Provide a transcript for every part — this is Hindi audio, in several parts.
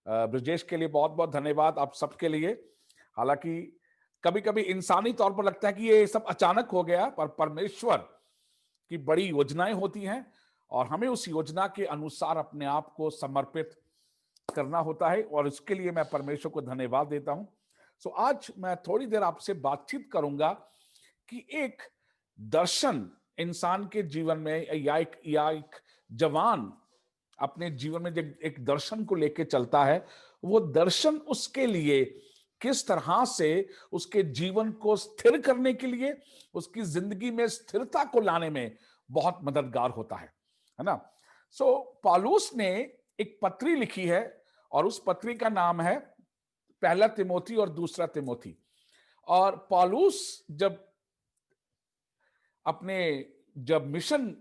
ब्रजेश के लिए बहुत बहुत धन्यवाद आप सबके लिए। हालांकि कभी कभी इंसानी तौर पर लगता है कि ये सब अचानक हो गया, पर परमेश्वर की बड़ी योजनाएं होती हैं और हमें उस योजना के अनुसार अपने आप को समर्पित करना होता है, और इसके लिए मैं परमेश्वर को धन्यवाद देता हूं। सो आज मैं थोड़ी देर आपसे बातचीत करूंगा कि एक दर्शन इंसान के जीवन में या एक जवान अपने जीवन में जब एक दर्शन को लेकर चलता है, वो दर्शन उसके लिए किस तरह से उसके जीवन को स्थिर करने के लिए, उसकी जिंदगी में स्थिरता को लाने में बहुत मददगार होता है ना। सो पौलुस ने एक पत्री लिखी है और उस पत्री का नाम है पहला तिमोथी और दूसरा तिमोथी। और पौलुस जब मिशन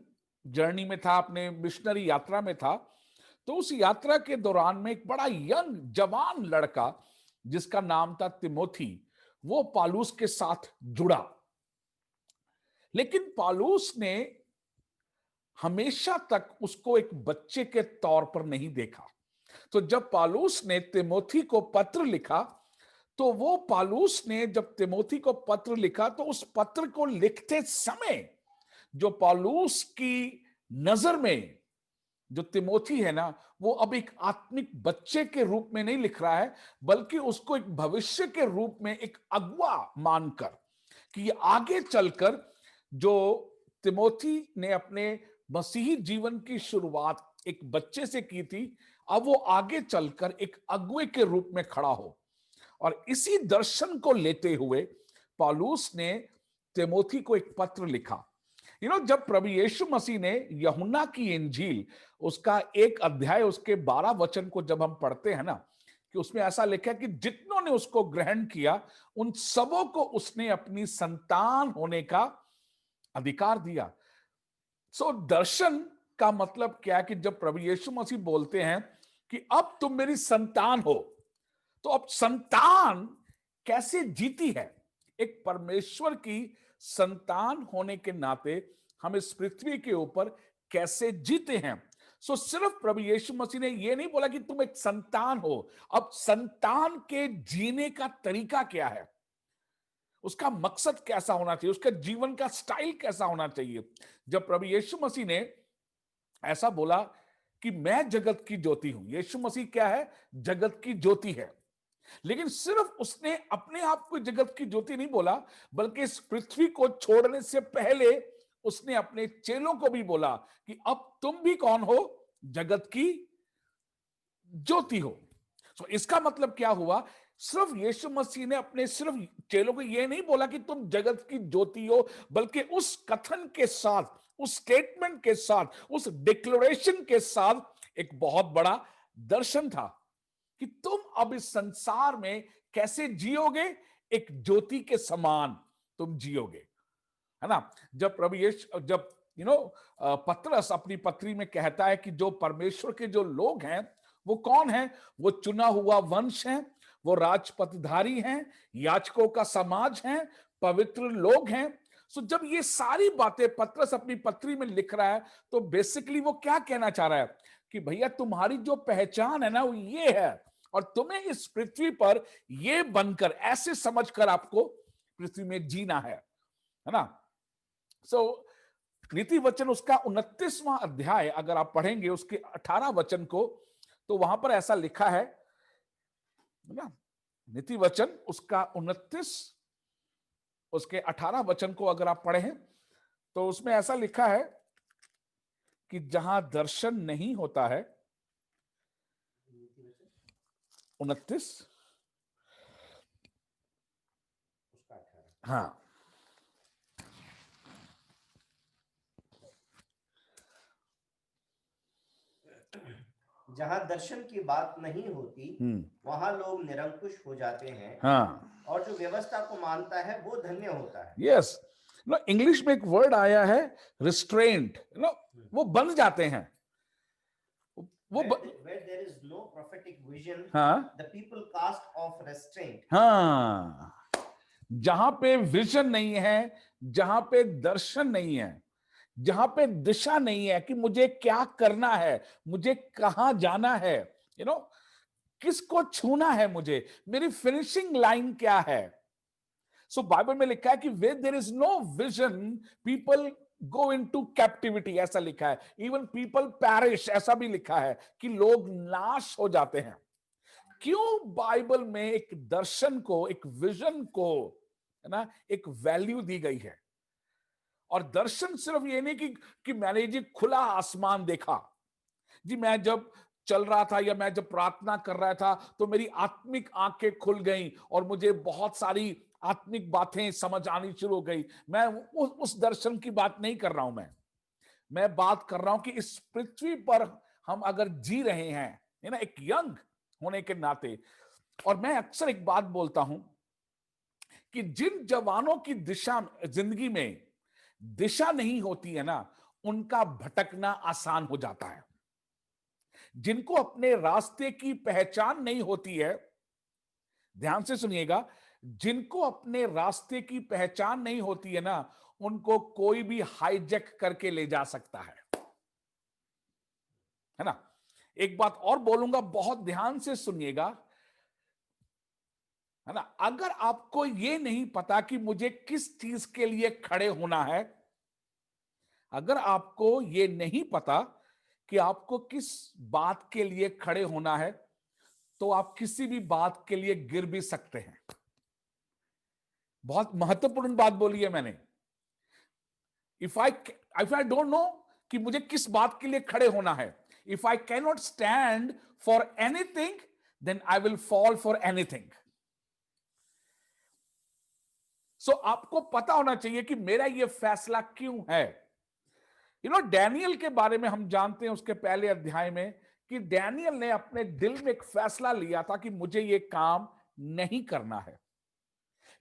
जर्नी में था, अपने मिशनरी यात्रा में था, तो उस यात्रा के दौरान में एक बड़ा यंग जवान लड़का जिसका नाम था तिमोथी, वो पौलुस के साथ जुड़ा। लेकिन पौलुस ने हमेशा तक उसको एक बच्चे के तौर पर नहीं देखा। तो जब पौलुस ने तिमोथी को पत्र लिखा, तो वो पौलुस ने जब तिमोथी को पत्र लिखा, तो उस पत्र को लिखते समय जो पौलुस की नजर में जो तिमोथी है ना, वो अब एक आत्मिक बच्चे के रूप में नहीं लिख रहा है, बल्कि उसको एक भविष्य के रूप में एक अगुआ मानकर कि ये आगे चलकर जो तिमोथी ने अपने मसीही जीवन की शुरुआत एक बच्चे से की थी, अब वो आगे चलकर एक अगुए के रूप में खड़ा हो। और इसी दर्शन को लेते हुए पौलुस ने तिमोथी को एक पत्र लिखा। जब प्रभु यीशु मसीह ने यूहन्ना की इंजील उसका 1 अध्याय उसके 12 वचन को जब हम पढ़ते हैं ना, कि उसमें ऐसा लिखा है कि जितनों ने उसको ग्रहण किया उन सबों को उसने अपनी संतान होने का अधिकार दिया। सो दर्शन का मतलब क्या है कि जब प्रभु यीशु मसीह बोलते हैं कि अब तुम मेरी संतान हो, तो अब संतान कैसे जीती है? एक परमेश्वर की संतान होने के नाते हम इस पृथ्वी के ऊपर कैसे जीते हैं। सो सिर्फ प्रभु यीशु मसीह ने यह नहीं बोला कि तुम एक संतान हो, अब संतान के जीने का तरीका क्या है, उसका मकसद कैसा होना चाहिए, उसका जीवन का स्टाइल कैसा होना चाहिए। जब प्रभु यीशु मसीह ने ऐसा बोला कि मैं जगत की ज्योति हूं, यीशु मसीह क्या है? जगत की ज्योति है। लेकिन सिर्फ उसने अपने आप को जगत की ज्योति नहीं बोला, बल्कि इस पृथ्वी को छोड़ने से पहले उसने अपने चेलों को भी बोला कि अब तुम भी कौन हो? जगत की ज्योति हो। तो इसका मतलब क्या हुआ? सिर्फ यीशु मसीह ने अपने सिर्फ चेलों को यह नहीं बोला कि तुम जगत की ज्योति हो, बल्कि उस कथन के साथ, उस स्टेटमेंट के साथ, उस डिक्लेरेशन के साथ एक बहुत बड़ा दर्शन था कि तुम अब इस संसार में कैसे जियोगे, एक ज्योति के समान तुम जियोगे, है ना। जब प्रभु यीशु जब पतरस अपनी पत्री में कहता है कि जो परमेश्वर के जो लोग हैं वो कौन है? वो चुना हुआ वंश है, वो राजपथधारी हैं, याजकों का समाज है, पवित्र लोग हैं। सो जब ये सारी बातें पतरस अपनी पत्री में लिख रहा है, तो बेसिकली वो क्या कहना चाह रहा है कि भैया तुम्हारी जो पहचान है ना वो ये है, और तुम्हें इस पृथ्वी पर ये बनकर, ऐसे समझकर आपको पृथ्वी में जीना है ना। सो नीति वचन उसका 29वां अध्याय अगर आप पढ़ेंगे उसके 18 वचन को, तो वहां पर ऐसा लिखा है ना। नीति वचन उसका 29 उसके 18 वचन को अगर आप पढ़े तो उसमें ऐसा लिखा है कि जहां दर्शन नहीं होता है, 29, हाँ, जहां दर्शन की बात नहीं होती वहां लोग निरंकुश हो जाते हैं। हाँ, और जो व्यवस्था को मानता है वो धन्य होता है। यस, इंग्लिश में एक वर्ड आया है रिस्ट्रेंट, वो बंध जाते हैं। वो where there is no prophetic vision, हाँ, the people cast off restraint. हाँ, जहां पे विजन नहीं है, जहां पे दर्शन नहीं है, जहां पे दिशा नहीं है कि मुझे क्या करना है, मुझे कहां जाना है, किसको छूना है मुझे, मेरी फिनिशिंग लाइन क्या है। सो बाइबल में लिखा है कि where there is no vision people go into captivity, ऐसा लिखा है। इवन पीपल पैरिश, ऐसा भी लिखा है कि लोग नाश हो जाते हैं। क्यों बाइबल में एक दर्शन को, एक विजन को, है ना, एक वैल्यू दी गई है। और दर्शन सिर्फ ये नहीं कि मैंने जी खुला आसमान देखा, जी मैं जब चल रहा था या मैं जब प्रार्थना कर रहा था तो मेरी आत्मिक आंखें खुल गईं और मुझे बहुत सारी आत्मिक बातें समझ आनी शुरू हो गई। मैं उस दर्शन की बात नहीं कर रहा हूं। मैं बात कर रहा हूं कि इस पृथ्वी पर हम अगर जी रहे हैं, है ना, एक यंग होने के नाते। और मैं अक्सर एक बात बोलता हूं कि जिन जवानों की दिशा जिंदगी में दिशा नहीं होती है ना, उनका भटकना आसान हो जाता है। जिनको अपने रास्ते की पहचान नहीं होती है, ध्यान से सुनिएगा, जिनको अपने रास्ते की पहचान नहीं होती है ना, उनको कोई भी हाईजैक करके ले जा सकता है ना। एक बात और बोलूंगा, बहुत ध्यान से सुनिएगा, है ना। अगर आपको ये नहीं पता कि मुझे किस चीज के लिए खड़े होना है, अगर आपको ये नहीं पता कि आपको किस बात के लिए खड़े होना है, तो आप किसी भी बात के लिए गिर भी सकते हैं। बहुत महत्वपूर्ण बात बोली है मैंने। इफ आई डोंट नो कि मुझे किस बात के लिए खड़े होना है, if I can not stand for anything, then I will fall for anything. So आपको पता होना चाहिए कि मेरा यह फैसला क्यों है। डैनियल के बारे में हम जानते हैं उसके पहले अध्याय में कि डैनियल ने अपने दिल में एक फैसला लिया था कि मुझे यह काम नहीं करना है।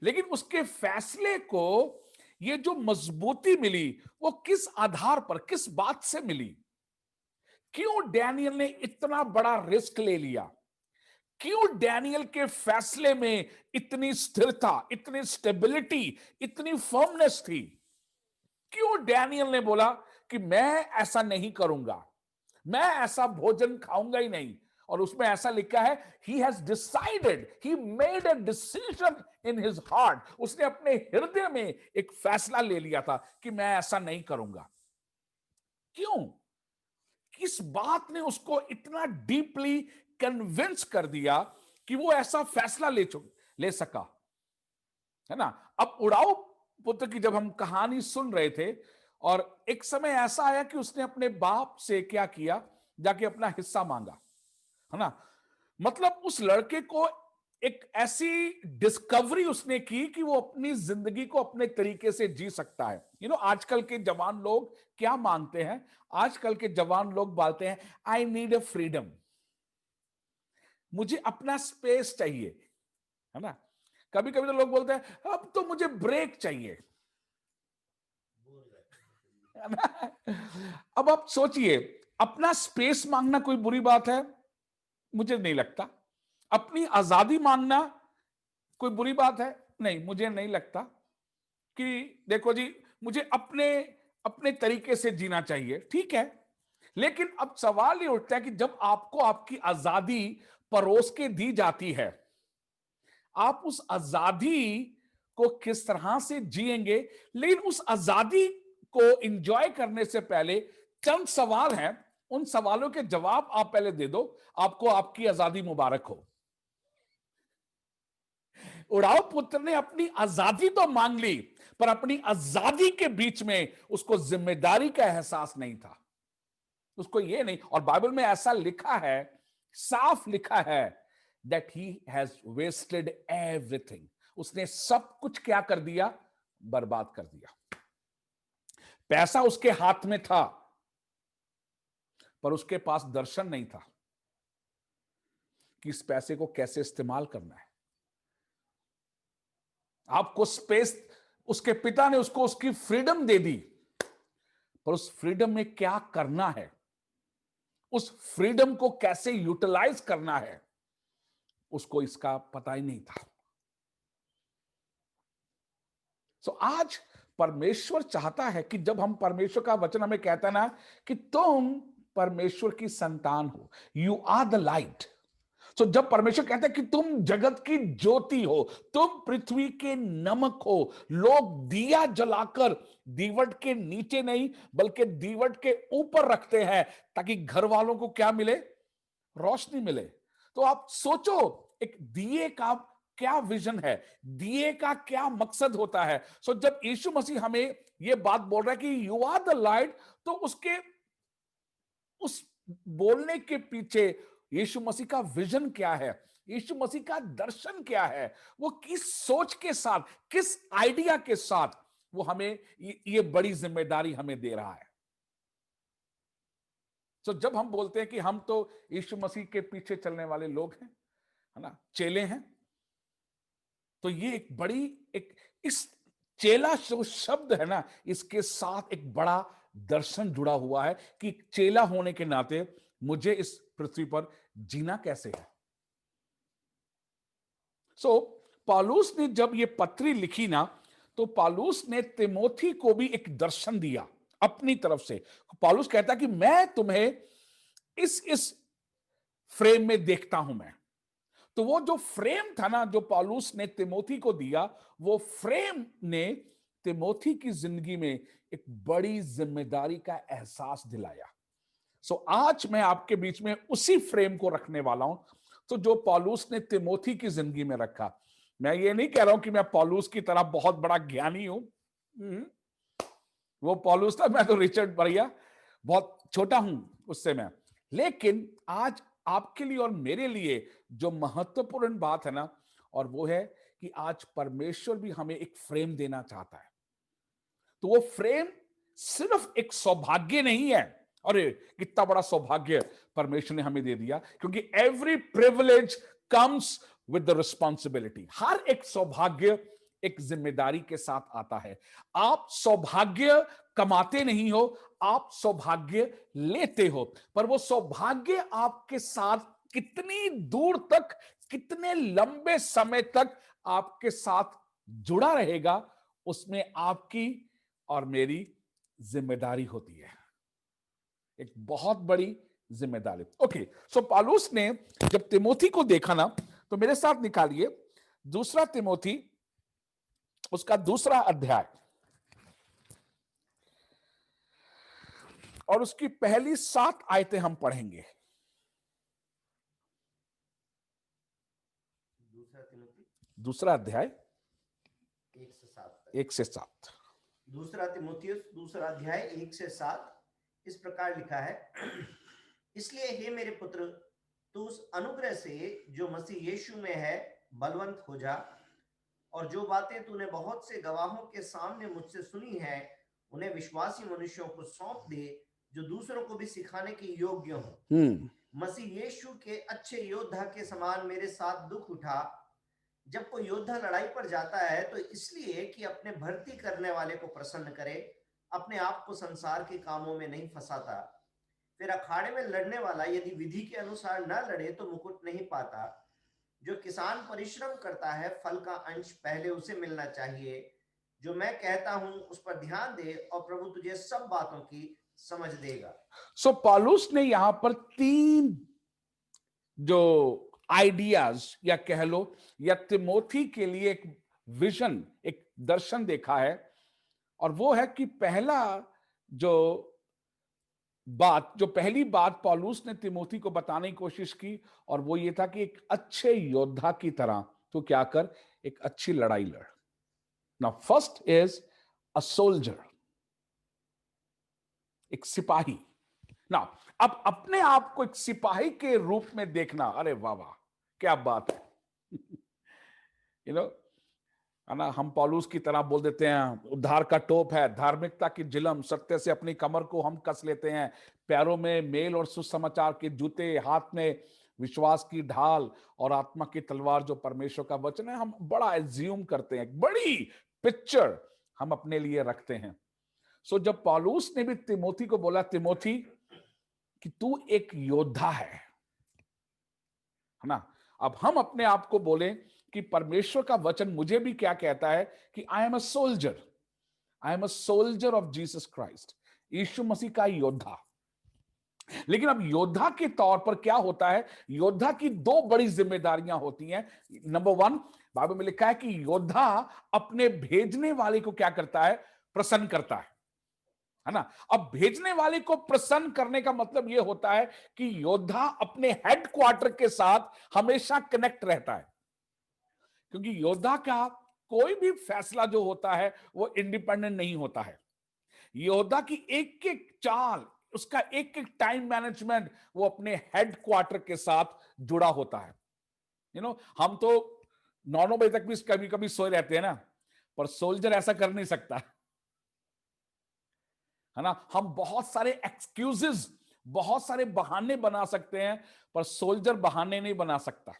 लेकिन उसके फैसले को ये जो मजबूती मिली, वो किस आधार पर, किस बात से मिली। क्यों डैनियल ने इतना बड़ा रिस्क ले लिया, क्यों डैनियल के फैसले में इतनी स्थिरता, इतनी स्टेबिलिटी, इतनी फर्मनेस थी। क्यों डैनियल ने बोला कि मैं ऐसा नहीं करूंगा, मैं ऐसा भोजन खाऊंगा ही नहीं। और उसमें ऐसा लिखा है, he has decided, he made a decision in his heart, उसने अपने हृदय में एक फैसला ले लिया था कि मैं ऐसा नहीं करूंगा। क्यों? किस बात ने उसको इतना डीपली कन्विंस कर दिया कि वो ऐसा फैसला ले सका, है ना। अब उड़ाऊ पुत्र की जब हम कहानी सुन रहे थे, और एक समय ऐसा आया कि उसने अपने बाप से क्या किया, जाके अपना हिस्सा मांगा, है ना। मतलब उस लड़के को एक ऐसी डिस्कवरी उसने की कि वो अपनी जिंदगी को अपने तरीके से जी सकता है। आजकल के जवान लोग क्या मांगते हैं, आजकल के जवान लोग बोलते हैं, आई नीड अ फ्रीडम, मुझे अपना स्पेस चाहिए, है ना। कभी कभी तो लोग बोलते हैं अब तो मुझे ब्रेक चाहिए, है ना। अब आप सोचिए, अपना स्पेस मांगना कोई बुरी बात है? मुझे नहीं लगता। अपनी आजादी मांगना कोई बुरी बात है? नहीं, मुझे नहीं लगता। कि देखो जी, मुझे अपने अपने तरीके से जीना चाहिए, ठीक है। लेकिन अब सवाल ये उठता है कि जब आपको आपकी आजादी परोस के दी जाती है, आप उस आजादी को किस तरह से जिएंगे। लेकिन उस आजादी को एंजॉय करने से पहले चंद सवाल हैं, उन सवालों के जवाब आप पहले दे दो, आपको आपकी आजादी मुबारक हो। उड़ाऊ पुत्र ने अपनी आजादी तो मांग ली, पर अपनी आजादी के बीच में उसको जिम्मेदारी का एहसास नहीं था, उसको ये नहीं। और बाइबल में ऐसा लिखा है, साफ लिखा है, that he has wasted everything, उसने सब कुछ क्या कर दिया, बर्बाद कर दिया। पैसा उसके हाथ में था, पर उसके पास दर्शन नहीं था कि इस पैसे को कैसे इस्तेमाल करना है। आपको स्पेस, उसके पिता ने उसको उसकी फ्रीडम दे दी, पर उस फ्रीडम में क्या करना है, उस फ्रीडम को कैसे यूटिलाइज करना है, उसको इसका पता ही नहीं था। सो आज परमेश्वर चाहता है कि जब हम, परमेश्वर का वचन हमें कहता है ना कि तुम परमेश्वर की संतान हो, यू आर द लाइट, सो जब परमेश्वर कहता है कि तुम जगत की ज्योति हो, तुम पृथ्वी के नमक हो, लोग दिया जलाकर दीवट के नीचे नहीं बल्कि दीवट के ऊपर रखते हैं ताकि घर वालों को क्या मिले? रोशनी मिले। तो आप सोचो एक दिए का क्या विजन है, दिए का क्या मकसद होता है। सो जब यीशु मसीह हमें यह बात बोल रहा है कि यू आर द लाइट, तो उसके उस बोलने के पीछे यीशु मसीह का विजन क्या है, यीशु मसीह का दर्शन क्या है, वो किस सोच के साथ, किस आइडिया के साथ वो हमें ये बड़ी जिम्मेदारी हमें दे रहा है। तो जब हम बोलते हैं कि हम तो यीशु मसीह के पीछे चलने वाले लोग हैं, है ना, चेले हैं, तो ये एक बड़ी एक इस चेला जो शब्द है ना, इसके साथ एक बड़ा दर्शन जुड़ा हुआ है कि चेला होने के नाते मुझे इस पृथ्वी पर जीना कैसे है। सो पौलुस ने जब ये पत्री लिखी ना, तो पौलुस ने तिमोथी को भी एक दर्शन दिया अपनी तरफ से। पौलुस कहता कि मैं तुम्हें इस फ्रेम में देखता हूं मैं। तो वो जो फ्रेम था ना, जो पौलुस ने तिमोथी को दिया, वो फ्रेम ने तिमोथी की जिंदगी में एक बड़ी जिम्मेदारी का एहसास दिलाया। सो आज मैं आपके बीच में उसी फ्रेम को रखने वाला हूं, तो जो पौलुस ने तिमोथी की जिंदगी में रखा। मैं ये नहीं कह रहा हूं कि मैं पौलुस की तरह बहुत बड़ा ज्ञानी हूं, वो पौलुस था, मैं तो रिचर्ड बढ़िया बहुत छोटा हूं उससे मैं। लेकिन आज आपके लिए और मेरे लिए जो महत्वपूर्ण बात है ना, और वो है कि आज परमेश्वर भी हमें एक फ्रेम देना चाहता है। तो वो फ्रेम सिर्फ एक सौभाग्य नहीं है, अरे कितना बड़ा सौभाग्य परमेश्वर ने हमें दे दिया, क्योंकि every privilege comes with the responsibility. हर एक सौभाग्य एक जिम्मेदारी के साथ आता है। आप सौभाग्य कमाते नहीं हो, आप सौभाग्य लेते हो, पर वो सौभाग्य आपके साथ कितनी दूर तक, कितने लंबे समय तक आपके साथ जुड़ा रहेगा, उसमें आपकी और मेरी जिम्मेदारी होती है, एक बहुत बड़ी जिम्मेदारी। ओके, सो पौलुस ने जब तिमोथी को देखा ना, तो मेरे साथ निकालिए दूसरा तिमोथी, उसका दूसरा अध्याय और उसकी पहली 7 आयतें हम पढ़ेंगे। दूसरा अध्याय 1 से 7। दूसरा तिमोथियुस दूसरा अध्याय 1 से 7 इस प्रकार लिखा है। इसलिए हे मेरे पुत्र, तू उस अनुग्रह से जो मसीह यीशु में है बलवंत हो जा, और जो बातें तूने बहुत से गवाहों के सामने मुझसे सुनी है, उन्हें विश्वासी मनुष्यों को सौंप दे जो दूसरों को भी सिखाने के योग्य हो। मसीह यीशु के अच्छे योद्धा के समान मेरे साथ दुख उठा। जब कोई योद्धा लड़ाई पर जाता है तो इसलिए कि अपने भर्ती करने वाले को प्रसन्न करे, अपने आप को संसार के कामों में नहीं फंसाता। फिर अखाड़े में लड़ने वाला यदि विधि के अनुसार न लड़े तो मुकुट नहीं पाता। जो किसान परिश्रम करता है, फल का अंश पहले उसे मिलना चाहिए। जो मैं कहता हूं उस पर ध्यान दे, और प्रभु तुझे सब बातों की समझ देगा। सो पौलुस ने यहां पर 3 जो आइडियाज या कह लो, या तिमोथी के लिए एक विजन, एक दर्शन देखा है। और वो है कि पहली बात पौलुस ने तिमोथी को बताने की कोशिश की, और वो ये था कि एक अच्छे योद्धा की तरह तो क्या कर, एक अच्छी लड़ाई लड़। Now first is a soldier, एक सिपाही। ना अब अपने आप को एक सिपाही के रूप में देखना, अरे वाह वाह क्या बात है। यू नो, है ना, हम पौलुस की तरह बोल देते हैं, उद्धार का टोप है, धार्मिकता की जिलम, सत्य से अपनी कमर को हम कस लेते हैं, पैरों में मेल और सुसमाचार के जूते, हाथ में विश्वास की ढाल और आत्मा की तलवार जो परमेश्वर का वचन है। हम बड़ा एज्यूम करते हैं, बड़ी पिक्चर हम अपने लिए रखते हैं। सो जब पौलुस ने भी तिमोथी को बोला, तिमोथी कि तू एक योद्धा है ना, अब हम अपने आप को बोले कि परमेश्वर का वचन मुझे भी क्या कहता है कि I am a soldier, I am a soldier of Jesus Christ, यीशु मसीह का योद्धा। लेकिन अब योद्धा के तौर पर क्या होता है, योद्धा की दो बड़ी जिम्मेदारियां होती हैं। नंबर वन, बाइबल में लिखा है कि योद्धा अपने भेजने वाले को क्या करता है, प्रसन्न करता है ना। अब भेजने वाले को प्रसन्न करने का मतलब यह होता है कि योद्धा अपने हेडक्वार्टर के साथ हमेशा कनेक्ट रहता है, क्योंकि योद्धा का कोई भी फैसला जो होता है वो इंडिपेंडेंट नहीं होता है। योद्धा की एक एक चाल, उसका एक एक टाइम मैनेजमेंट वो अपने हेडक्वार्टर के साथ जुड़ा होता है। हम तो 9 बजे तक भी कभी कभी सोए रहते हैं ना, पर सोल्जर ऐसा कर नहीं सकता है ना। हम बहुत सारे एक्सक्यूजेस, बहुत सारे बहाने बना सकते हैं, पर सोल्जर बहाने नहीं बना सकता।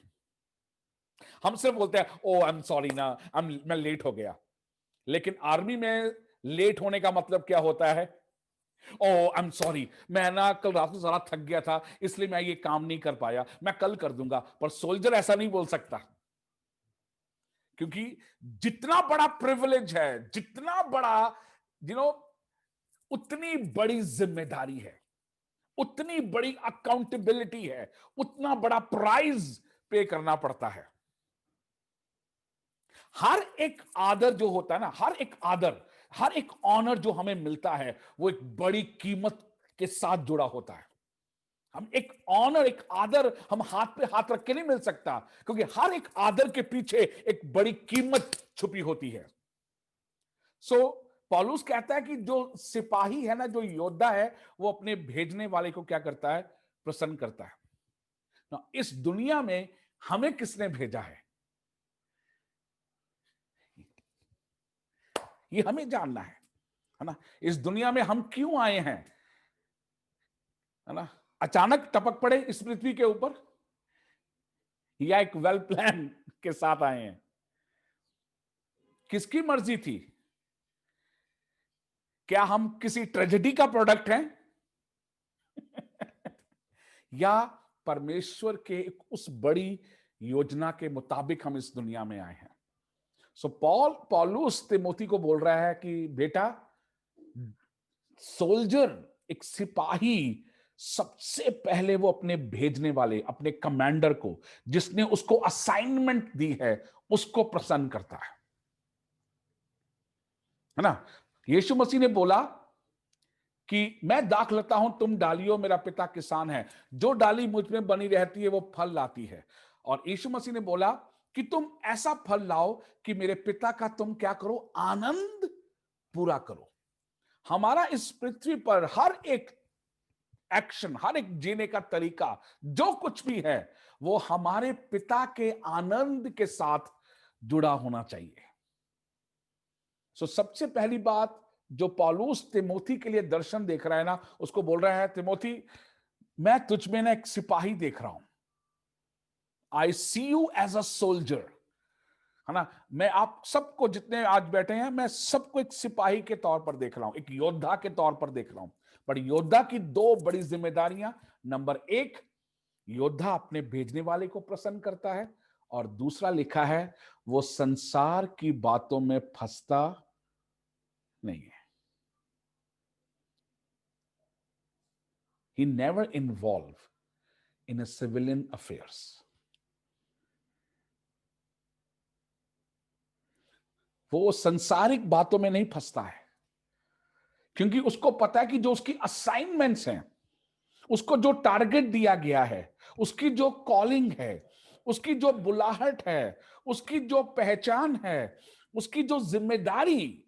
हम सिर्फ बोलते हैं ओ आई एम सॉरी ना, मैं लेट हो गया। लेकिन आर्मी में लेट होने का मतलब क्या होता है, ओ आई एम सॉरी, मैं ना कल रात को जरा थक गया था इसलिए मैं ये काम नहीं कर पाया, मैं कल कर दूंगा। पर सोल्जर ऐसा नहीं बोल सकता, क्योंकि जितना बड़ा प्रिविलेज है, जितना बड़ा यू नो उतनी बड़ी जिम्मेदारी है, उतनी बड़ी अकाउंटेबिलिटी है, उतना बड़ा प्राइज पे करना पड़ता है। हर एक आदर जो होता है ना, हर एक आदर, हर एक ऑनर जो हमें मिलता है वो एक बड़ी कीमत के साथ जुड़ा होता है। हम एक ऑनर, एक आदर हम हाथ पे हाथ रख के नहीं मिल सकता, क्योंकि हर एक आदर के पीछे एक बड़ी कीमत छुपी होती है। सो पौलुस कहता है कि जो सिपाही है ना, जो योद्धा है, वो अपने भेजने वाले को क्या करता है, प्रसन्न करता है ना। इस दुनिया में हमें किसने भेजा है, ये हमें जानना है ना। इस दुनिया में हम क्यों आए हैं, है ना। अचानक टपक पड़े इस पृथ्वी के ऊपर, या एक वेल प्लान के साथ आए हैं? किसकी मर्जी थी? क्या हम किसी ट्रेजेडी का प्रोडक्ट हैं या परमेश्वर के उस बड़ी योजना के मुताबिक हम इस दुनिया में आए हैं? सो पौलुस तिमोथी को बोल रहा है कि बेटा, सोल्जर, एक सिपाही, सबसे पहले वो अपने भेजने वाले, अपने कमांडर को, जिसने उसको असाइनमेंट दी है, उसको प्रसन्न करता है ना। यीशु मसीह ने बोला कि मैं दाख लेता हूं, तुम डालियो, मेरा पिता किसान है, जो डाली मुझ में बनी रहती है वो फल लाती है। और यीशु मसीह ने बोला कि तुम ऐसा फल लाओ कि मेरे पिता का तुम क्या करो, आनंद पूरा करो। हमारा इस पृथ्वी पर हर एक एक्शन, हर एक जीने का तरीका, जो कुछ भी है, वो हमारे पिता के आनंद के साथ जुड़ा होना चाहिए। सो सबसे पहली बात जो पौलुस तिमोथी के लिए दर्शन देख रहा है ना, उसको बोल रहा है, तिमोथी, मैं तुझ में ना एक सिपाही देख रहा हूं। आई सी यू एज अ सोल्जर, है ना। मैं आप सबको, जितने आज बैठे हैं, मैं सबको एक सिपाही के तौर पर देख रहा हूं, एक योद्धा के तौर पर देख रहा हूं। पर योद्धा की दो बड़ी जिम्मेदारियां, नंबर एक, योद्धा अपने भेजने वाले को प्रसन्न करता है, और दूसरा लिखा है वो संसार की बातों में फंसता नहीं है। He never involved in a civilian affairs. वो संसारिक बातों में नहीं फंसता है, क्योंकि उसको पता है कि जो उसकी असाइनमेंट्स हैं, उसको जो टारगेट दिया गया है, उसकी जो कॉलिंग है, उसकी जो बुलाहट है, उसकी जो पहचान है, उसकी जो जिम्मेदारी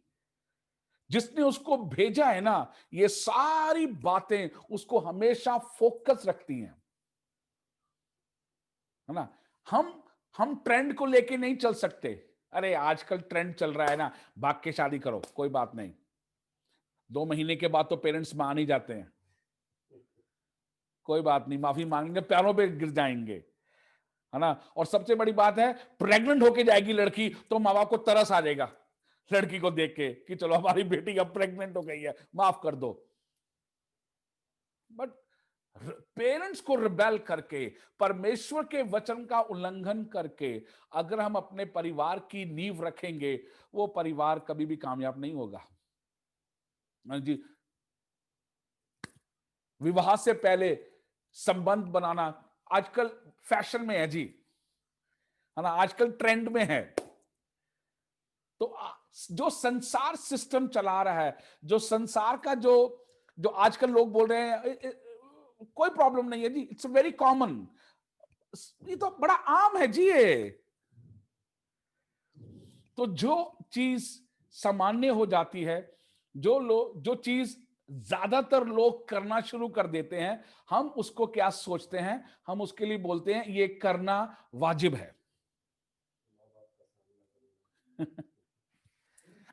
जिसने उसको भेजा है ना, ये सारी बातें उसको हमेशा फोकस रखती हैं, है ना। हम ट्रेंड को लेके नहीं चल सकते। अरे आजकल ट्रेंड चल रहा है ना, भाग के शादी करो, कोई बात नहीं, 2 महीने के बाद तो पेरेंट्स मान ही जाते हैं, कोई बात नहीं, माफी मांगेंगे, पैरों पे गिर जाएंगे, है ना। और सबसे बड़ी बात है, प्रेग्नेंट होके जाएगी लड़की तो माँ बाप को तरस आ जाएगा लड़की को देख के कि चलो हमारी बेटी अब प्रेग्नेंट हो गई है, माफ कर दो। बट पेरेंट्स को रिबेल करके, परमेश्वर के वचन का उल्लंघन करके अगर हम अपने परिवार की नींव रखेंगे, वो परिवार कभी भी कामयाब नहीं होगा। जी, विवाह से पहले संबंध बनाना आजकल फैशन में है जी, है ना, आजकल ट्रेंड में है। तो जो संसार सिस्टम चला रहा है, जो संसार का जो जो आजकल लोग बोल रहे हैं कोई प्रॉब्लम नहीं है जी, इट्स वेरी कॉमन, ये तो बड़ा आम है जी ये। तो जो चीज सामान्य हो जाती है, जो चीज ज्यादातर लोग करना शुरू कर देते हैं, हम उसको क्या सोचते हैं, हम उसके लिए बोलते हैं ये करना वाजिब है।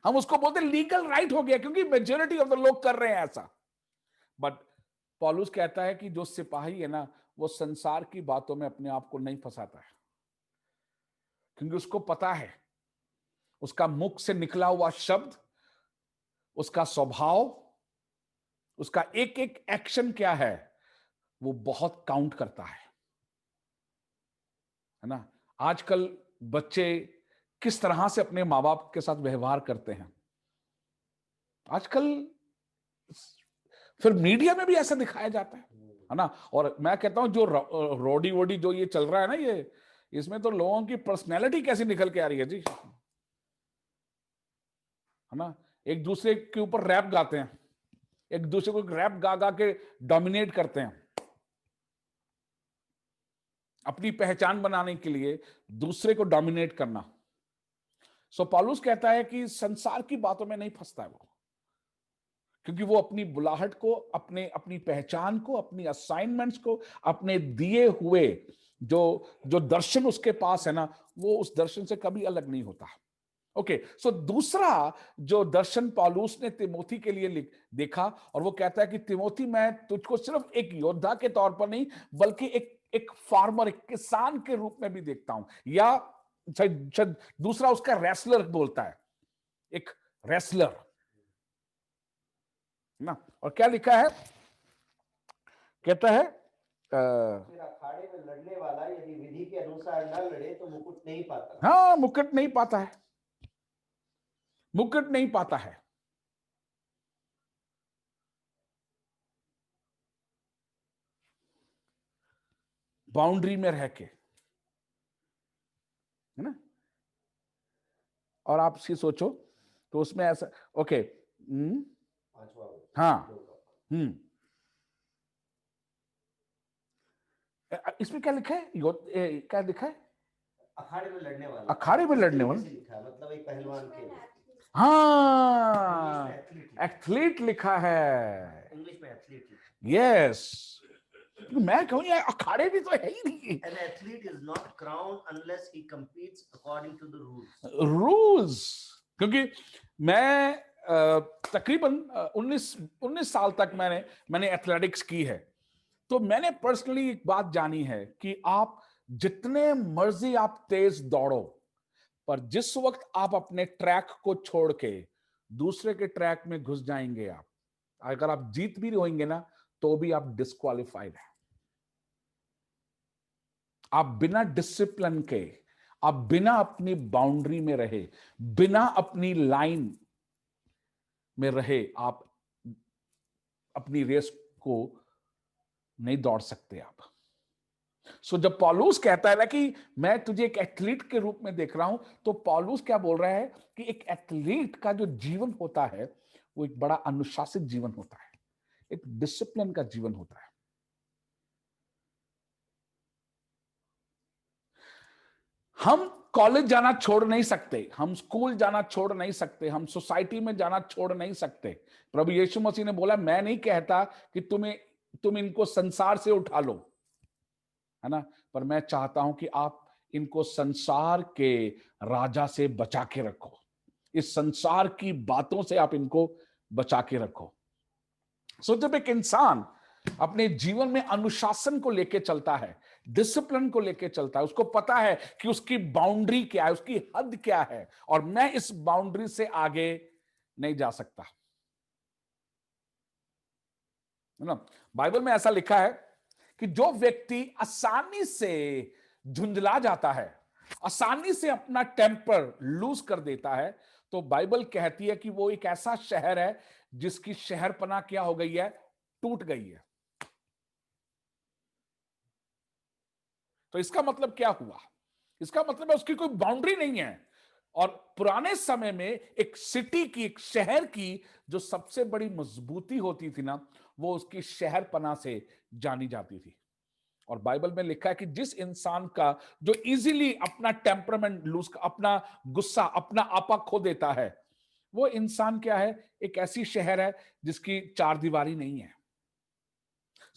हम उसको बोलते हैं लीगल राइट हो गया, क्योंकि मेजॉरिटी ऑफ द लोग कर रहे हैं ऐसा। बट पौलुस कहता है कि जो सिपाही है ना, वो संसार की बातों में अपने आप को नहीं फंसाता है, क्योंकि उसको पता है उसका मुख से निकला हुआ शब्द, उसका स्वभाव, उसका एक एक एक्शन क्या है, वो बहुत काउंट करता है ना। आजकल बच्चे किस तरह से अपने माँ बाप के साथ व्यवहार करते हैं, आजकल फिर मीडिया में भी ऐसा दिखाया जाता है ना। और मैं कहता हूं जो रोडी वोडी जो ये चल रहा है ना, ये इसमें तो लोगों की पर्सनैलिटी कैसी निकल के आ रही है जी, है ना। एक दूसरे के ऊपर रैप गाते हैं, एक दूसरे को रैप गा गा के डोमिनेट करते हैं अपनी पहचान बनाने के लिए, दूसरे को डोमिनेट करना। सो पौलुस कहता है कि संसार की बातों में नहीं फंसता है वो, क्योंकि वो अपनी बुलाहट को, अपनी पहचान को, अपनी असाइनमेंट्स को, अपने दिए हुए जो जो दर्शन उसके पास है ना, वो उस दर्शन से कभी अलग नहीं होता। ओके, सो दूसरा जो दर्शन पौलुस ने तिमोथी के लिए देखा, और वो कहता है कि तिमोथी, मैं तुझको सिर्फ एक योद्धा के तौर पर नहीं, बल्कि एक फार्मर, एक किसान के रूप में भी देखता हूं, या दूसरा उसका रेसलर बोलता है, एक रेसलर ना। और क्या लिखा है, कहता है फिर अखाड़े में लड़ने वाला यदि विधि के अनुसार न लड़े तो मुकुट नहीं पाता। हाँ, मुकुट नहीं पाता है, मुकुट नहीं पाता है। बाउंड्री में रह के, है ना। और आप सी सोचो तो उसमें ऐसा, ओके, हाँ, इसमें क्या लिखा है, क्या लिखा है, अखाड़े में लड़ने वाला, अखाड़े में लड़ने वाला, लिखा मतलब एक पहलवान के लिए। हाँ, एथलीट लिखा है, इंग्लिश में एथलीट। यस, मैं कहूँ यार अखाड़े भी तो है ही नहीं। An athlete is not crowned unless he competes according to the rules. Rules, क्योंकि मैं तकरीबन 19 साल तक मैंने एथलेटिक्स की है, तो मैंने पर्सनली एक बात जानी है कि आप जितने मर्जी आप तेज दौड़ो, पर जिस वक्त आप अपने ट्रैक को छोड़ के दूसरे के ट्रैक में घुस जाएंगे, आप अगर आप जीत भी होंगे ना, तो भी आप डिस्क्वालिफाइड है। आप बिना डिसिप्लिन के, आप बिना अपनी बाउंड्री में रहे, बिना अपनी लाइन में रहे, आप अपनी रेस को नहीं दौड़ सकते आप। सो जब पौलुस कहता है ना कि मैं तुझे एक एथलीट के रूप में देख रहा हूं, तो पौलुस क्या बोल रहा है कि एक एथलीट का जो जीवन होता है, वो एक बड़ा अनुशासित जीवन होता है, एक डिसिप्लिन का जीवन होता है। हम कॉलेज जाना छोड़ नहीं सकते, हम स्कूल जाना छोड़ नहीं सकते, हम सोसाइटी में जाना छोड़ नहीं सकते। प्रभु यीशु मसीह ने बोला, मैं नहीं कहता कि तुम इनको संसार से उठा लो, है ना, पर मैं चाहता हूं कि आप इनको संसार के राजा से बचा के रखो, इस संसार की बातों से आप इनको बचा के रखो। सो जब एक इंसान अपने जीवन में अनुशासन को लेके चलता है, डिसिप्लिन को लेके चलता है, उसको पता है कि उसकी बाउंड्री क्या है, उसकी हद क्या है, और मैं इस बाउंड्री से आगे नहीं जा सकता, है ना। बाइबल में ऐसा लिखा है कि जो व्यक्ति आसानी से झुंझला जाता है, आसानी से अपना टेम्पर लूज कर देता है, तो बाइबल कहती है कि वो एक ऐसा शहर है जिसकी शहरपनाह क्या हो गई है, टूट गई है। तो इसका मतलब क्या हुआ? इसका मतलब है उसकी कोई बाउंड्री नहीं है। और पुराने समय में एक सिटी की, एक शहर की जो सबसे बड़ी मजबूती होती थी ना, वो उसकी शहरपना से जानी जाती थी। और बाइबल में लिखा है कि जिस इंसान का जो इजीली अपना टेम्परामेंट लूज, अपना गुस्सा, अपना आपा खो देता है, वो इंसान क्या है? एक ऐसी शहर है जिसकी चार दीवारी नहीं है।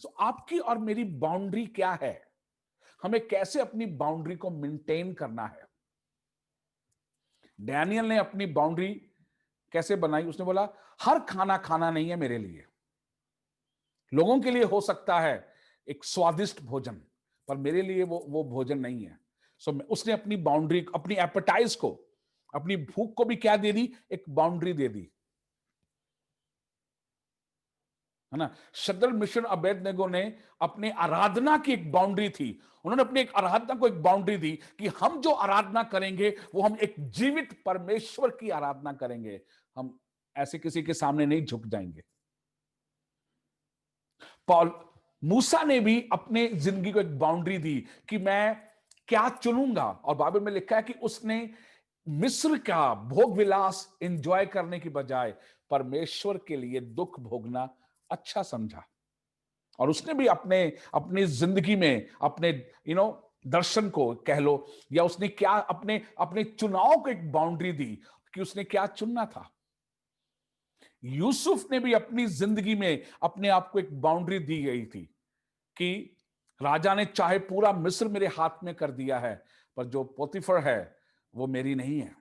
सो आपकी और मेरी बाउंड्री क्या है? हमें कैसे अपनी बाउंड्री को मेंटेन करना है? डैनियल ने अपनी बाउंड्री कैसे बनाई? उसने बोला हर खाना खाना नहीं है मेरे लिए। लोगों के लिए हो सकता है एक स्वादिष्ट भोजन, पर मेरे लिए वो भोजन नहीं है। सो उसने अपनी बाउंड्री, अपनी एपेटाइज को, अपनी भूख को भी क्या दे दी? एक बाउंड्री दे दी, है ना। शद्रक मिशन अबेदनगो ने अपनी आराधना की एक बाउंड्री थी। उन्होंने अपनी एक आराधना को एक बाउंड्री दी कि हम जो आराधना करेंगे वो हम एक जीवित परमेश्वर की आराधना करेंगे, हम ऐसे किसी के सामने नहीं झुक जाएंगे। पॉल मूसा ने भी अपने जिंदगी को एक बाउंड्री दी कि मैं क्या चुनूंगा, और बाइबल में लिखा है कि उसने मिस्र का भोग विलास एंजॉय करने की बजाय परमेश्वर के लिए दुख भोगना अच्छा समझा। और उसने भी अपने अपनी जिंदगी में अपने दर्शन को कह लो, या उसने क्या अपने अपने चुनाव को एक बाउंड्री दी कि उसने क्या चुनना था। यूसुफ ने भी अपनी जिंदगी में अपने आप को एक बाउंड्री दी गई थी कि राजा ने चाहे पूरा मिस्र मेरे हाथ में कर दिया है, पर जो पोतीफर है वो मेरी नहीं है।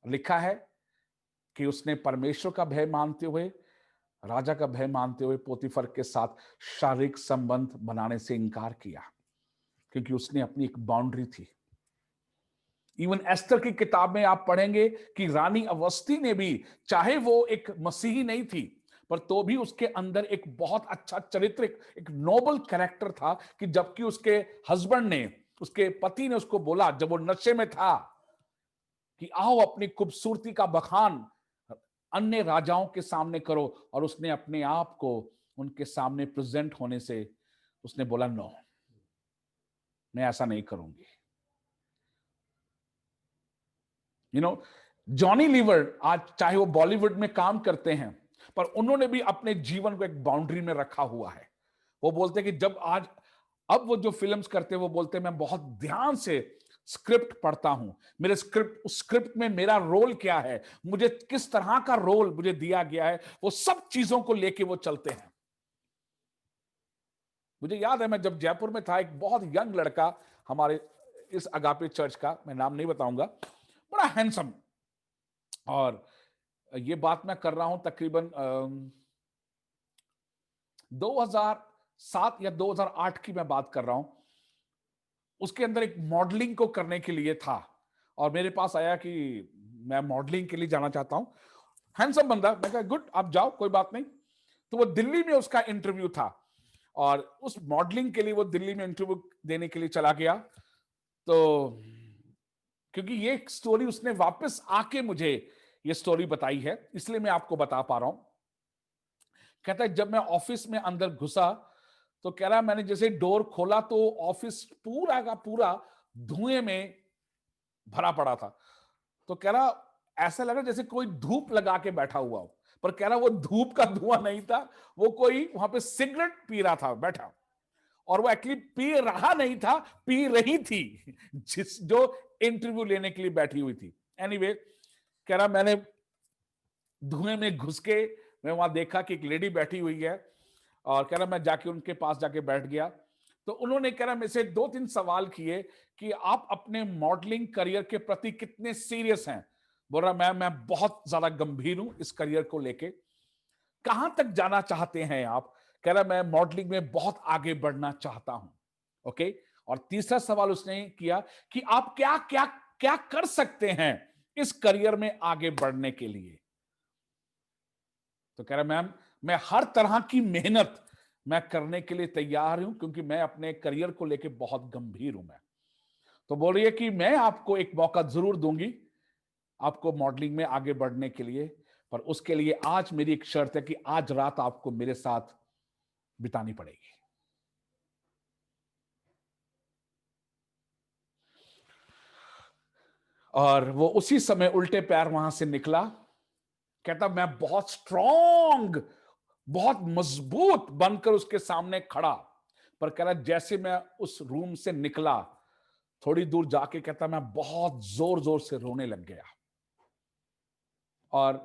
लिखा है कि उसने परमेश्वर का भय मानते हुए, राजा का भय मानते हुए पोतीफर के साथ शारीरिक संबंध बनाने से इनकार किया, क्योंकि उसने अपनी एक बाउंड्री थी। इवन एस्तर की किताब में आप पढ़ेंगे कि रानी अवस्थी ने भी, चाहे वो एक मसीही नहीं थी, पर तो भी उसके अंदर एक बहुत अच्छा चरित्र, एक नोबल कैरेक्टर था कि जबकि उसके हस्बैंड ने, उसके पति ने उसको बोला जब वो नशे में था कि आओ अपनी खूबसूरती का बखान अन्य राजाओं के सामने करो, और उसने अपने आप को उनके सामने प्रेजेंट होने से उसने बोला नो, मैं ऐसा नहीं करूंगी। जॉनी लीवर आज चाहे वो बॉलीवुड में काम करते हैं, पर उन्होंने भी अपने जीवन को एक बाउंड्री में रखा हुआ है। वो बोलते हैं कि जब आज अब वो जो फिल्म्स करते हैं, वो बोलते हैं मैं बहुत ध्यान से स्क्रिप्ट पढ़ता हूं, मेरे स्क्रिप्ट में मेरा रोल क्या है, मुझे किस तरह का रोल मुझे दिया गया है, वो सब चीजों को लेके वो चलते हैं। मुझे याद है मैं जब जयपुर में था, एक बहुत यंग लड़का हमारे इस अगापे चर्च का, मैं नाम नहीं बताऊंगा, बड़ा हैंडसम, और ये बात मैं कर रहा हूं तकरीबन 2007 या 2008 की मैं बात कर रहा हूं। उसके अंदर एक मॉडलिंग को करने के लिए था, और मेरे पास आया कि मैं मॉडलिंग के लिए जाना चाहता हूं। हैंडसम बंदा, मैं कहा गुड, आप जाओ, कोई बात नहीं। तो वो दिल्ली में उसका इंटरव्यू था, और उस मॉडलिंग के लिए वो दिल्ली में इंटरव्यू देने के लिए चला गया। तो क्योंकि ये स्टोरी उसने वापस आके मुझे ये स्टोरी बताई है, इसलिए मैं आपको बता पा रहा हूं। कहता है जब मैं ऑफिस में अंदर घुसा, तो कह रहा मैंने जैसे डोर खोला तो ऑफिस पूरा का पूरा धुएं में भरा पड़ा था। तो कह रहा ऐसा लगा जैसे कोई धूप लगा के बैठा हुआ हो, पर कह रहा वो धूप का धुआं नहीं था, वो कोई वहां पे सिगरेट पी रहा था बैठा, और वो एक्चुअली पी रहा नहीं था, पी रही थी जिस जो इंटरव्यू लेने के लिए बैठी हुई थी। एनीवे, कह रहा मैंने धुएं में घुस के मैं वहां देखा कि एक लेडी बैठी हुई है, और कह रहा मैं जाके उनके पास जाके बैठ गया। तो उन्होंने कह रहा मेरे से 2-3 सवाल किए कि आप अपने मॉडलिंग करियर के प्रति कितने सीरियस हैं। बोल रहा मैं बहुत ज्यादा गंभीर हूं इस करियर को लेके। कहां तक जाना चाहते हैं आप? कह रहा मैं मॉडलिंग में बहुत आगे बढ़ना चाहता हूं। ओके। और तीसरा सवाल उसने किया कि आप क्या क्या क्या कर सकते हैं इस करियर में आगे बढ़ने के लिए। तो कह रहा मैम, मैं हर तरह की मेहनत मैं करने के लिए तैयार हूं, क्योंकि मैं अपने करियर को लेकर बहुत गंभीर हूं मैं। तो बोल रही है कि मैं आपको एक मौका जरूर दूंगी आपको मॉडलिंग में आगे बढ़ने के लिए, पर उसके लिए आज मेरी एक शर्त है कि आज रात आपको मेरे साथ बितानी पड़ेगी। और वो उसी समय उल्टे पैर वहां से निकला। कहता मैं बहुत स्ट्रांग, बहुत मजबूत बनकर उसके सामने खड़ा। पर कह रहा जैसे मैं उस रूम से निकला, थोड़ी दूर जाके कहता मैं बहुत जोर जोर से रोने लग गया। और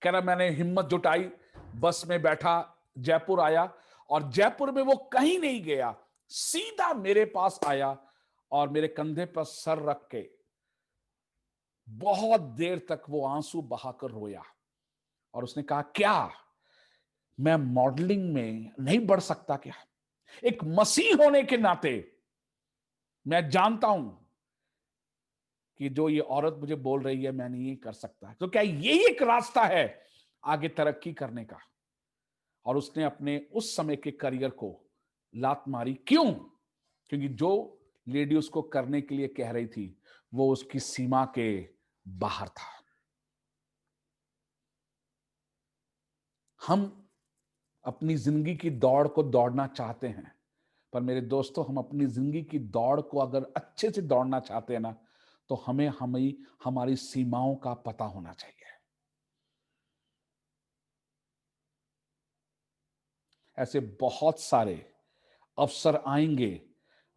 कह रहा मैंने हिम्मत जुटाई, बस में बैठा, जयपुर आया, और जयपुर में वो कहीं नहीं गया, सीधा मेरे पास आया और मेरे कंधे पर सर रख के बहुत देर तक वो आंसू बहाकर रोया। और उसने कहा क्या मैं मॉडलिंग में नहीं बढ़ सकता क्या? एक मसीह होने के नाते मैं जानता हूं कि जो ये औरत मुझे बोल रही है मैं नहीं कर सकता, तो क्या यही एक रास्ता है आगे तरक्की करने का? और उसने अपने उस समय के करियर को लात मारी। क्यों? क्योंकि जो लेडी उसको करने के लिए कह रही थी वो उसकी सीमा के बाहर था। हम अपनी जिंदगी की दौड़ को दौड़ना चाहते हैं, पर मेरे दोस्तों हम अपनी जिंदगी की दौड़ को अगर अच्छे से दौड़ना चाहते हैं ना, तो हमें हमारी सीमाओं का पता होना चाहिए। ऐसे बहुत सारे अवसर आएंगे,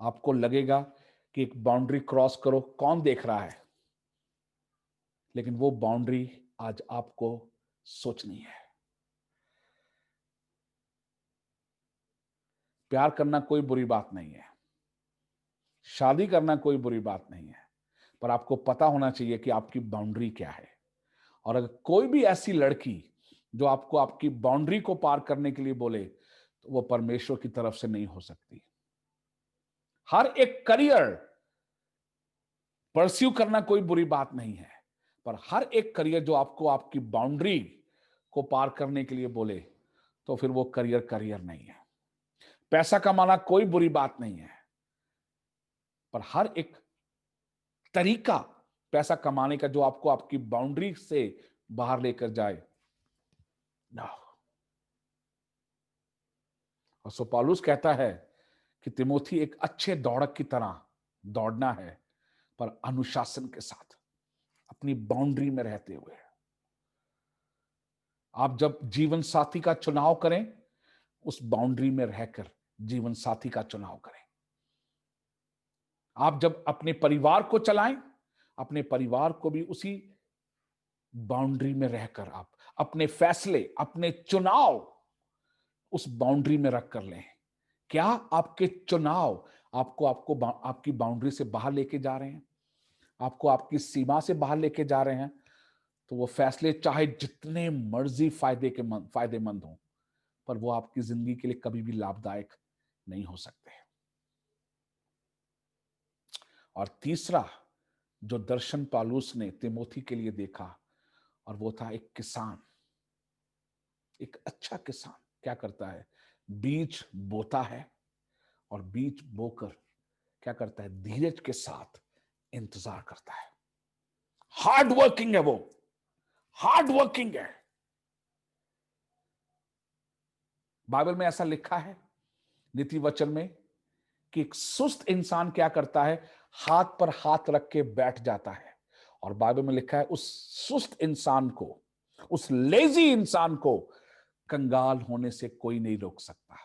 आपको लगेगा कि एक बाउंड्री क्रॉस करो, कौन देख रहा है, लेकिन वो बाउंड्री आज आपको सोचनी है। प्यार करना कोई बुरी बात नहीं है, शादी करना कोई बुरी बात नहीं है, पर आपको पता होना चाहिए कि आपकी बाउंड्री क्या है। और अगर कोई भी ऐसी लड़की जो आपको आपकी बाउंड्री को पार करने के लिए बोले, तो वो परमेश्वर की तरफ से नहीं हो सकती। हर एक करियर परस्यू करना कोई बुरी बात नहीं है, पर हर एक करियर जो आपको आपकी बाउंड्री को पार करने के लिए बोले, तो फिर वो करियर करियर नहीं है। पैसा कमाना कोई बुरी बात नहीं है, पर हर एक तरीका पैसा कमाने का जो आपको आपकी बाउंड्री से बाहर लेकर जाए, ना। और सो पौलुस कहता है कि तिमोथी एक अच्छे दौड़क की तरह दौड़ना है, पर अनुशासन के साथ, अपनी बाउंड्री में रहते हुए। आप जब जीवन साथी का चुनाव करें, उस बाउंड्री में रहकर जीवन साथी का चुनाव करें। आप जब अपने परिवार को चलाएं, अपने परिवार को भी उसी बाउंड्री में रहकर आप अपने फैसले, अपने चुनाव उस बाउंड्री में रख कर लें। क्या आपके चुनाव आपको आपको आपकी बाउंड्री से बाहर लेके जा रहे हैं, आपको आपकी सीमा से बाहर लेके जा रहे हैं, तो वो फैसले चाहे जितने मर्जी फायदेमंद हों, पर वो आपकी जिंदगी के लिए कभी भी लाभदायक नहीं हो सकते। और तीसरा जो दर्शन पौलुस ने तिमोथी के लिए देखा, और वो था एक किसान। एक अच्छा किसान क्या करता है? बीज बोता है, और बीज बोकर क्या करता है? धीरज के साथ इंतजार करता है। हार्ड वर्किंग है वो, हार्ड वर्किंग है। बाइबल में ऐसा लिखा है नीति वचन में कि एक सुस्त इंसान क्या करता है? हाथ पर हाथ रख के बैठ जाता है। और बाइबल में लिखा है उस सुस्त इंसान को, उस लेजी इंसान को कंगाल होने से कोई नहीं रोक सकता।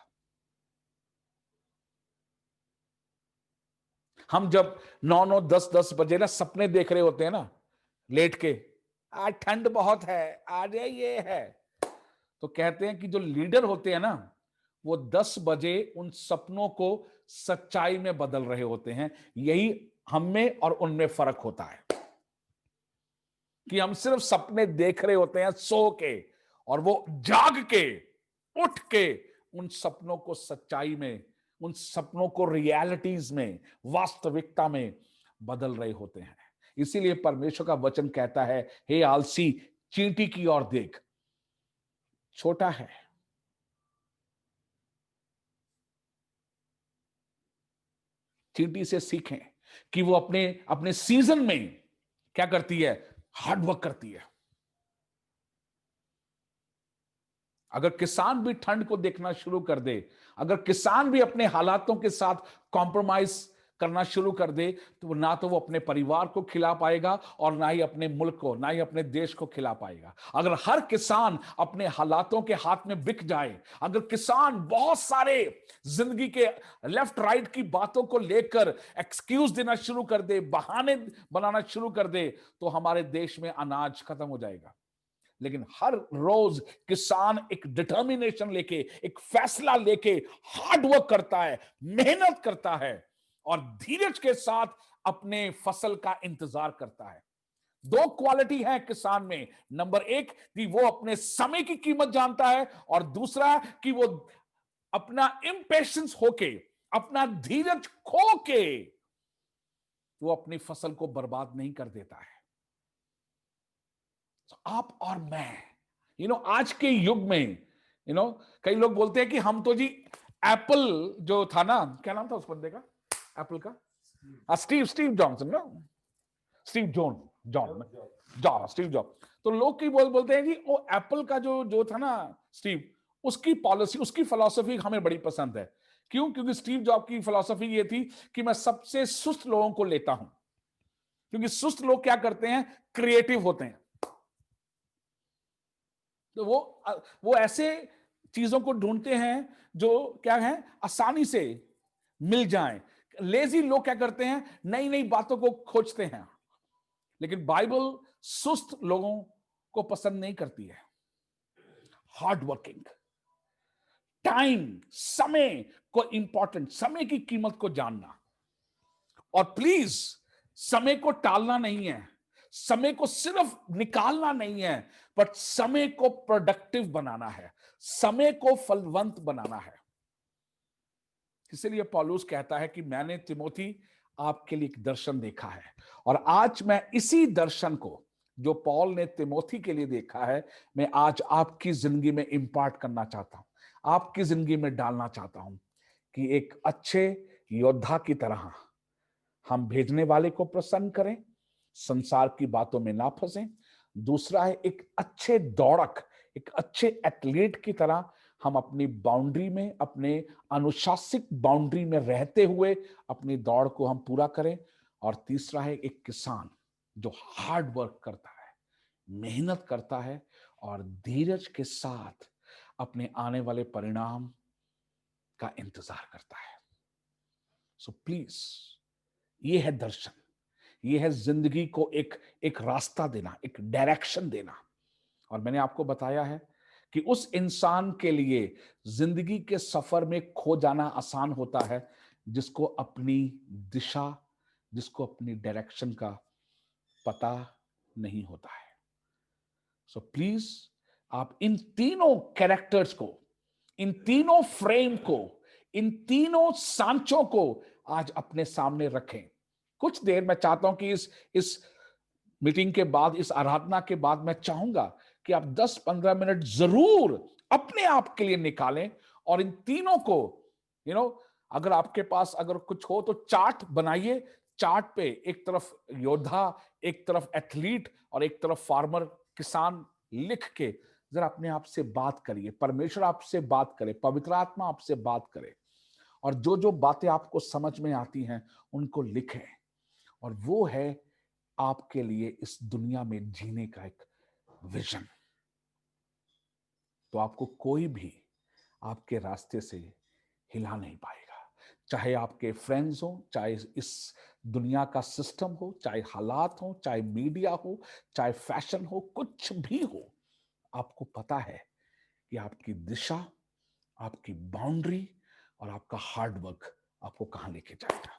हम जब 9-9 10-10 बजे ना सपने देख रहे होते हैं ना, लेट के, आज ठंड बहुत है, आज ये है, तो कहते हैं कि जो लीडर होते हैं ना, वो 10 बजे उन सपनों को सच्चाई में बदल रहे होते हैं। यही हम में और उनमें फर्क होता है कि हम सिर्फ सपने देख रहे होते हैं सो के, और वो जाग के, उठ के उन सपनों को सच्चाई में, उन सपनों को रियलिटीज में, वास्तविकता में बदल रहे होते हैं। इसीलिए परमेश्वर का वचन कहता है, हे आलसी, चींटी की ओर देख, छोटा है, चींटी से सीखें कि वो अपने अपने सीजन में क्या करती है? हार्ड वर्क करती है। अगर किसान भी ठंड को देखना शुरू कर दे, अगर किसान भी अपने हालातों के साथ कॉम्प्रोमाइज करना शुरू कर दे तो ना तो वो अपने परिवार को खिला पाएगा और ना ही अपने मुल्क को, ना ही अपने देश को खिला पाएगा। अगर हर किसान अपने हालातों के हाथ में बिक जाए, अगर किसान बहुत सारे जिंदगी के लेफ्ट राइट की बातों को लेकर एक्सक्यूज देना शुरू कर दे, बहाने बनाना शुरू कर दे, तो हमारे देश में अनाज खत्म हो जाएगा। लेकिन हर रोज किसान एक डिटर्मिनेशन लेके, एक फैसला लेके हार्ड वर्क करता है, मेहनत करता है और धीरज के साथ अपने फसल का इंतजार करता है। दो क्वालिटी है किसान में, नंबर एक कि वो अपने समय की कीमत जानता है और दूसरा कि वो अपना इम्पेशंस होके, अपना धीरज खो के वो अपनी फसल को बर्बाद नहीं कर देता है। आप और मैं आज के युग में कई लोग बोलते हैं कि हम तो जी एप्पल जो था ना, क्या नाम था उस बंदे का एप्पल का, स्टीव जॉनसन ना, स्टीव जॉब। तो लोग की बोलते हैं कि वो एप्पल का जो था ना स्टीव, उसकी पॉलिसी, उसकी फिलॉसफी हमें बड़ी पसंद है। क्यों? क्योंकि स्टीव जॉब की फिलॉसफी ये थी कि मैं सबसे सुस्त लोगों को लेता हूं, क्योंकि सुस्त लोग क्या करते हैं, क्रिएटिव होते हैं। तो वो ऐसे चीजों को ढूंढते हैं जो क्या है, आसानी से मिल जाएं। लेजी लोग क्या करते हैं, नई नई बातों को खोजते हैं। लेकिन बाइबल सुस्त लोगों को पसंद नहीं करती है। हार्ड वर्किंग, टाइम, समय को इंपॉर्टेंट, समय की कीमत को जानना। और प्लीज समय को टालना नहीं है, समय को सिर्फ निकालना नहीं है, बट समय को प्रोडक्टिव बनाना है, समय को फलवंत बनाना है। इसलिए पौलुस कहता है कि मैंने तिमोथी आपके लिए एक दर्शन देखा है, और आज मैं इसी दर्शन को जो पौल ने तिमोथी के लिए देखा है, मैं आज आपकी जिंदगी में इंपार्ट करना चाहता हूं, आपकी जिंदगी में डालना चाहता हूं कि एक अच्छे योद्धा की तरह हम भेजने वाले को प्रसन्न करें, संसार की बातों में ना फंसें। दूसरा है एक अच्छे दौड़क, एक अच्छे एथलीट की तरह हम अपनी बाउंड्री में, अपने अनुशासित बाउंड्री में रहते हुए अपनी दौड़ को हम पूरा करें। और तीसरा है एक किसान जो हार्ड वर्क करता है, मेहनत करता है और धीरज के साथ अपने आने वाले परिणाम का इंतजार करता है। सो प्लीज, ये है दर्शन, ये है जिंदगी को एक रास्ता देना, एक डायरेक्शन देना। और मैंने आपको बताया है कि उस इंसान के लिए जिंदगी के सफर में खो जाना आसान होता है जिसको अपनी दिशा, जिसको अपनी डायरेक्शन का पता नहीं होता है। सो प्लीज, आप इन तीनों कैरेक्टर्स को, इन तीनों फ्रेम को, इन तीनों सांचों को आज अपने सामने रखें। कुछ देर मैं चाहता हूं कि इस मीटिंग के बाद, इस आराधना के बाद मैं चाहूंगा कि आप 10-15 मिनट जरूर अपने आप के लिए निकालें और इन तीनों को अगर आपके पास अगर कुछ हो तो चार्ट बनाइए। चार्ट पे एक तरफ योद्धा, एक तरफ एथलीट और एक तरफ फार्मर, किसान लिख के जरा अपने आप से बात करिए। परमेश्वर आपसे बात करे, पवित्र आत्मा आपसे बात करे, और जो जो बातें आपको समझ में आती हैं उनको लिखें। और वो है आपके लिए इस दुनिया में जीने का एक विजन। तो आपको कोई भी आपके रास्ते से हिला नहीं पाएगा, चाहे आपके फ्रेंड्स हो, चाहे इस दुनिया का सिस्टम हो, चाहे हालात हो, चाहे मीडिया हो, चाहे फैशन हो, कुछ भी हो। आपको पता है कि आपकी दिशा, आपकी बाउंड्री और आपका हार्ड वर्क आपको कहां लेके जाएगा।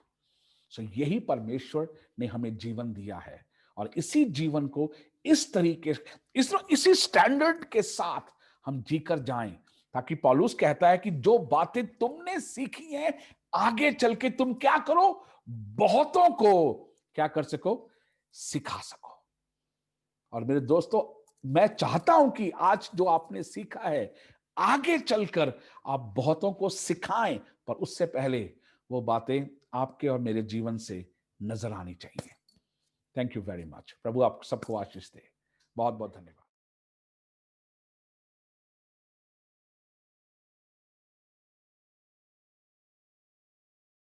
सो यही परमेश्वर ने हमें जीवन दिया है, और इसी जीवन को इस तरीके, इसी स्टैंडर्ड के साथ हम जीकर जाएं, ताकि पौलुस कहता है कि जो बातें तुमने सीखी हैं आगे चल के तुम क्या करो, बहुतों को क्या कर सको, सिखा सको। और मेरे दोस्तों, मैं चाहता हूं कि आज जो आपने सीखा है आगे चलकर आप बहुतों को सिखाएं, पर उससे पहले वो बातें आपके और मेरे जीवन से नजर आनी चाहिए। Thank you very much. प्रभु आप सबको आशीष दे। बहुत बहुत धन्यवाद।